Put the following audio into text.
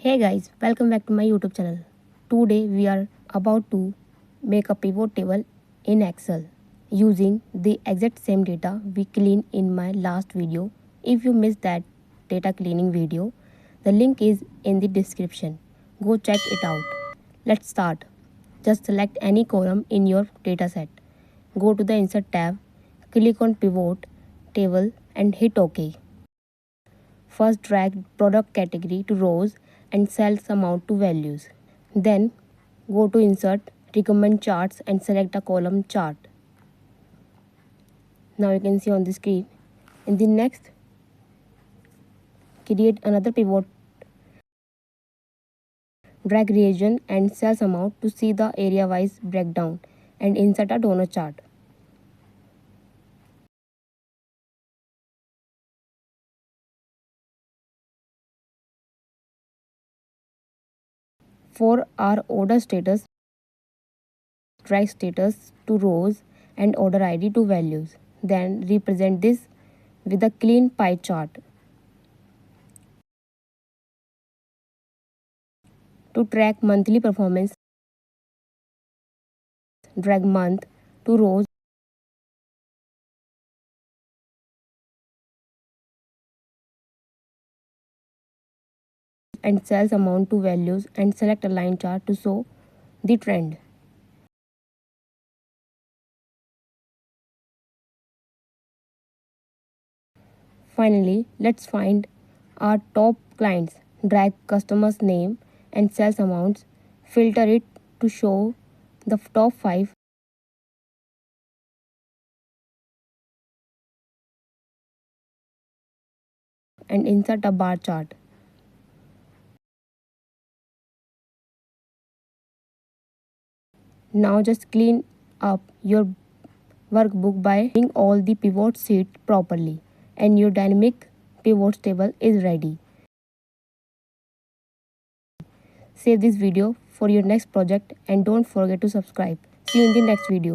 Hey guys, welcome back to my YouTube channel. Today we are about to make a pivot table in Excel using the exact same data we cleaned in my last video. If you missed that data cleaning video, the link is in the description. Go check it out. Let's start. Just select any column in your dataset. Go to the Insert tab, click on Pivot Table and hit OK. First drag product category to rows and sales amount to values. Then go to Insert, Recommend Charts and select a column chart. Now you can see on the screen. In the next, create another pivot. Drag region and sales amount to see the area-wise breakdown and insert a donut chart. For our order status, drag status to rows and order ID to values. Then represent this with a clean pie chart. To track monthly performance, drag month to rows and sales amount to values and select a line chart to show the trend. Finally, let's find our top clients. Drag customer's name and sales amounts, filter it to show the top 5 and insert a bar chart. Now just clean up your workbook by doing all the pivot sheet properly and your dynamic pivots table is ready. Save this video for your next project and don't forget to subscribe. See you in the next video.